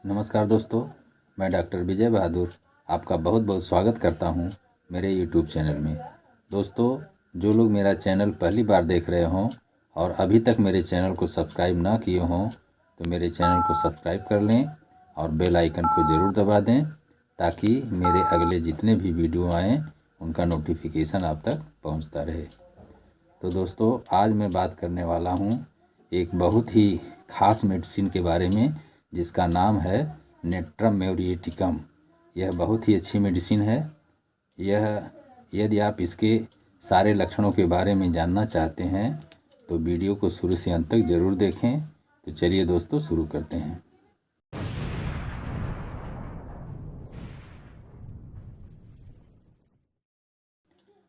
नमस्कार दोस्तों, मैं डॉक्टर विजय बहादुर आपका बहुत बहुत स्वागत करता हूं मेरे यूट्यूब चैनल में। दोस्तों, जो लोग मेरा चैनल पहली बार देख रहे हों और अभी तक मेरे चैनल को सब्सक्राइब ना किए हों तो मेरे चैनल को सब्सक्राइब कर लें और बेल आइकन को ज़रूर दबा दें ताकि मेरे अगले जितने भी वीडियो आएँ उनका नोटिफिकेशन आप तक पहुंचता रहे। तो दोस्तों, आज मैं बात करने वाला हूं एक बहुत ही ख़ास मेडिसिन के बारे में जिसका नाम है नेट्रम म्यूरेटिकम। यह बहुत ही अच्छी मेडिसिन है। यदि आप इसके सारे लक्षणों के बारे में जानना चाहते हैं तो वीडियो को शुरू से अंत तक ज़रूर देखें। तो चलिए दोस्तों, शुरू करते हैं।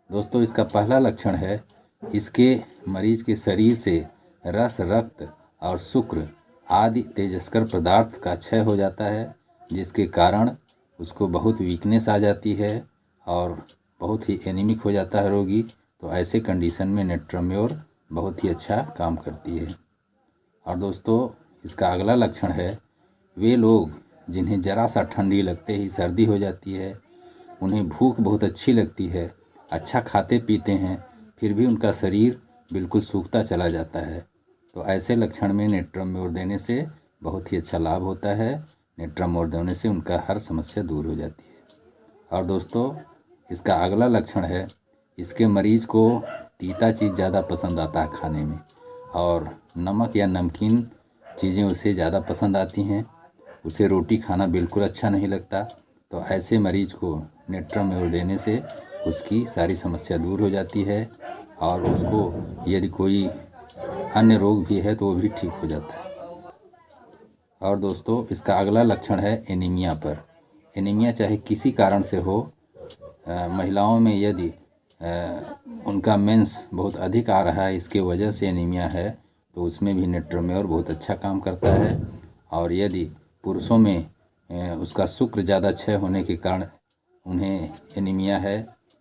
दोस्तों, इसका पहला लक्षण है इसके मरीज के शरीर से रस, रक्त और शुक्र आदि तेजस्कर पदार्थ का क्षय हो जाता है, जिसके कारण उसको बहुत वीकनेस आ जाती है और बहुत ही एनीमिक हो जाता है रोगी। तो ऐसे कंडीशन में नेट्रम्योर बहुत ही अच्छा काम करती है। और दोस्तों, इसका अगला लक्षण है वे लोग जिन्हें ज़रा सा ठंडी लगते ही सर्दी हो जाती है, उन्हें भूख बहुत अच्छी लगती है, अच्छा खाते पीते हैं, फिर भी उनका शरीर बिल्कुल सूखता चला जाता है। तो ऐसे लक्षण में नेट्रम्योर देने से बहुत ही अच्छा लाभ होता है। नेट्रम्योर देने से उनका हर समस्या दूर हो जाती है। और दोस्तों, इसका अगला लक्षण है इसके मरीज को तीता चीज़ ज़्यादा पसंद आता है खाने में और नमक या नमकीन चीज़ें उसे ज़्यादा पसंद आती हैं। उसे रोटी खाना बिल्कुल अच्छा नहीं लगता। तो ऐसे मरीज को नेट्रम्योर देने से उसकी सारी समस्या दूर हो जाती है और उसको यदि कोई अन्य रोग भी है तो वो भी ठीक हो जाता है। और दोस्तों, इसका अगला लक्षण है एनीमिया पर। एनीमिया चाहे किसी कारण से हो, महिलाओं में यदि उनका मेंस बहुत अधिक आ रहा है, इसके वजह से एनीमिया है, तो उसमें भी नेट्रम्योर बहुत अच्छा काम करता है। और यदि पुरुषों में उसका शुक्र ज़्यादा क्षय होने के कारण उन्हें एनीमिया है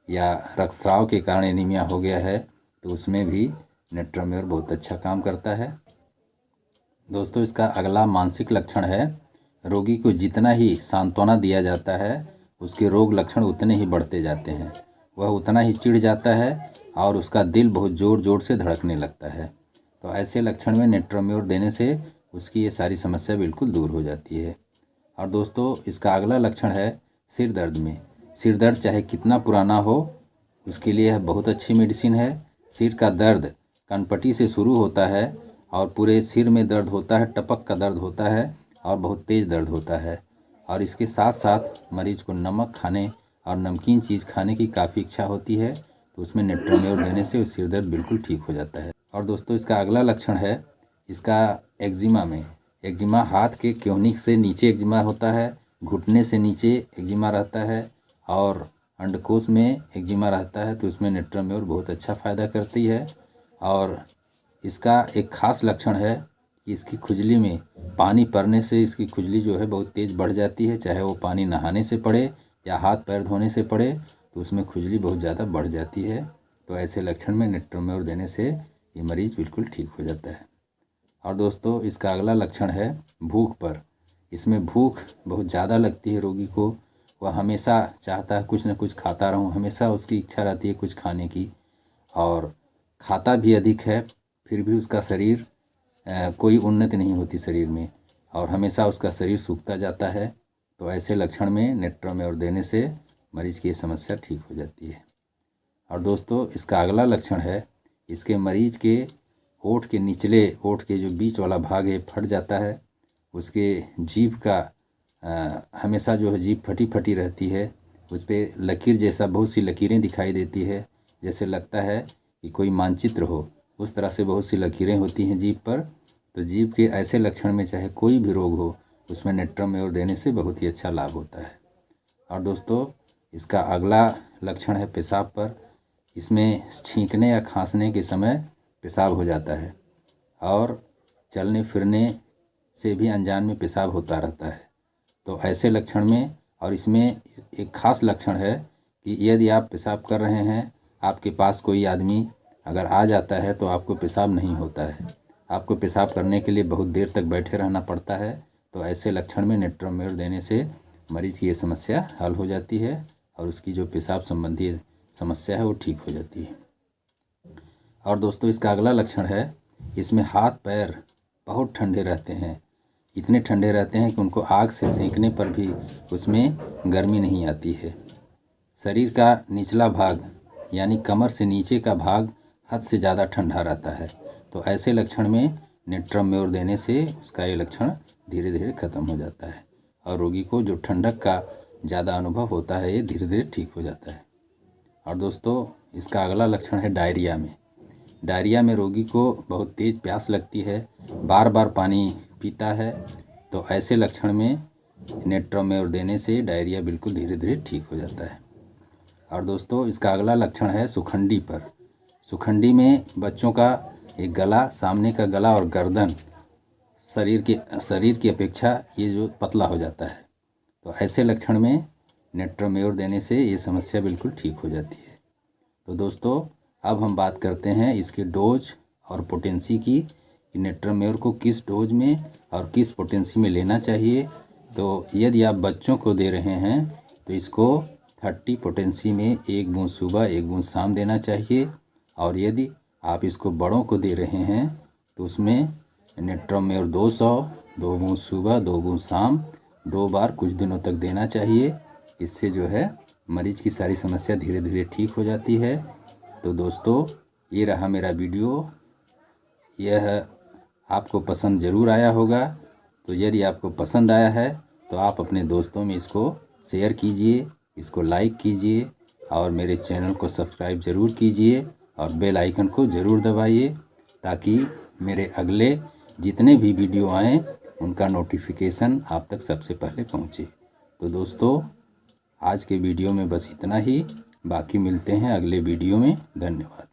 या रक्तस्राव के कारण एनीमिया हो गया है, तो उसमें भी नेट्रम्योर बहुत अच्छा काम करता है। दोस्तों, इसका अगला मानसिक लक्षण है रोगी को जितना ही सांत्वना दिया जाता है उसके रोग लक्षण उतने ही बढ़ते जाते हैं। वह उतना ही चिढ़ जाता है और उसका दिल बहुत ज़ोर ज़ोर से धड़कने लगता है। तो ऐसे लक्षण में नेट्रम्योर देने से उसकी ये सारी समस्या बिल्कुल दूर हो जाती है। और दोस्तों, इसका अगला लक्षण है सिर दर्द में। सिर दर्द चाहे कितना पुराना हो, उसके लिए यह बहुत अच्छी मेडिसिन है। सिर का दर्द कनपटी से शुरू होता है और पूरे सिर में दर्द होता है, टपक का दर्द होता है और बहुत तेज़ दर्द होता है। और इसके साथ साथ मरीज को नमक खाने और नमकीन चीज़ खाने की काफ़ी इच्छा होती है, तो उसमें नेट्रम्योर देने से सिर दर्द बिल्कुल ठीक हो जाता है। और दोस्तों, इसका अगला लक्षण है इसका एक्जिमा में। एक्जिमा हाथ के कोहनी से नीचे एक्जिमा होता है, घुटने से नीचे एक्जिमा रहता है और अंडकोश में एक्जिमा रहता है, तो उसमें नेट्रम्योर बहुत अच्छा फ़ायदा करती है। और इसका एक ख़ास लक्षण है कि इसकी खुजली में पानी पड़ने से इसकी खुजली जो है बहुत तेज़ बढ़ जाती है। चाहे वो पानी नहाने से पड़े या हाथ पैर धोने से पड़े, तो उसमें खुजली बहुत ज़्यादा बढ़ जाती है। तो ऐसे लक्षण में नेट्रम्योर देने से ये मरीज़ बिल्कुल ठीक हो जाता है। और दोस्तों, इसका अगला लक्षण है भूख पर। इसमें भूख बहुत ज़्यादा लगती है रोगी को। वह हमेशा चाहता है कुछ न कुछ खाता रहूं, हमेशा उसकी इच्छा रहती है कुछ खाने की और खाता भी अधिक है, फिर भी उसका शरीर कोई उन्नति नहीं होती शरीर में और हमेशा उसका शरीर सूखता जाता है। तो ऐसे लक्षण में नेट्रम्योर देने से मरीज की समस्या ठीक हो जाती है। और दोस्तों, इसका अगला लक्षण है इसके मरीज के होंठ के निचले होंठ के जो बीच वाला भाग है फट जाता है। उसके जीभ का हमेशा जो है जीभ फटी फटी रहती है, उस पर लकीर जैसा बहुत सी लकीरें दिखाई देती है, जैसे लगता है कि कोई मानचित्र हो, उस तरह से बहुत सी लकीरें होती हैं जीभ पर। तो जीभ के ऐसे लक्षण में चाहे कोई भी रोग हो, उसमें नेट्रम्योर देने से बहुत ही अच्छा लाभ होता है। और दोस्तों, इसका अगला लक्षण है पेशाब पर। इसमें छींकने या खांसने के समय पेशाब हो जाता है और चलने फिरने से भी अनजान में पेशाब होता रहता है। तो ऐसे लक्षण में और इसमें एक ख़ास लक्षण है कि यदि आप पेशाब कर रहे हैं, आपके पास कोई आदमी अगर आ जाता है तो आपको पेशाब नहीं होता है। आपको पेशाब करने के लिए बहुत देर तक बैठे रहना पड़ता है। तो ऐसे लक्षण में नेट्रोमेयर देने से मरीज की ये समस्या हल हो जाती है और उसकी जो पेशाब संबंधी समस्या है वो ठीक हो जाती है। और दोस्तों इसका अगला लक्षण है, इसमें हाथ पैर बहुत ठंडे रहते हैं, इतने ठंडे रहते हैं कि उनको आग से सेंकने पर भी उसमें गर्मी नहीं आती है। शरीर का निचला भाग यानी कमर से नीचे का भाग हद से ज़्यादा ठंडा रहता है। तो ऐसे लक्षण में नेट्रोमेयर देने से उसका ये लक्षण धीरे धीरे खत्म हो जाता है और रोगी को जो ठंडक का ज़्यादा अनुभव होता है ये धीरे धीरे ठीक हो जाता है। और दोस्तों इसका अगला लक्षण है डायरिया में। डायरिया में रोगी को बहुत तेज़ प्यास लगती है, बार बार पानी पीता है। तो ऐसे लक्षण में नेट्रोमेयर देने से डायरिया बिल्कुल धीरे धीरे ठीक हो जाता है। और दोस्तों इसका अगला लक्षण है सुखंडी पर। सुखंडी में बच्चों का एक गला, सामने का गला और गर्दन शरीर की अपेक्षा ये जो पतला हो जाता है। तो ऐसे लक्षण में नेट्रोमेयर देने से ये समस्या बिल्कुल ठीक हो जाती है। तो दोस्तों अब हम बात करते हैं इसके डोज और पोटेंसी की, कि नेट्रोमेयर को किस डोज में और किस पोटेंसी में लेना चाहिए। तो यदि आप बच्चों को दे रहे हैं तो इसको 30 पोटेंसी में 1 बूंद सुबह 1 बूंद शाम देना चाहिए। और यदि आप इसको बड़ों को दे रहे हैं तो उसमें नेट्रोमेयर 200, 2 बूंद सुबह 2 बूंद शाम 2 बार कुछ दिनों तक देना चाहिए। इससे जो है मरीज की सारी समस्या धीरे धीरे ठीक हो जाती है। तो दोस्तों ये रहा मेरा वीडियो, यह आपको पसंद ज़रूर आया होगा। तो यदि आपको पसंद आया है तो आप अपने दोस्तों में इसको शेयर कीजिए, इसको लाइक कीजिए और मेरे चैनल को सब्सक्राइब ज़रूर कीजिए और बेल आइकन को ज़रूर दबाइए, ताकि मेरे अगले जितने भी वीडियो आएँ उनका नोटिफिकेशन आप तक सबसे पहले पहुँचे। तो दोस्तों आज के वीडियो में बस इतना ही, बाकी मिलते हैं अगले वीडियो में। धन्यवाद।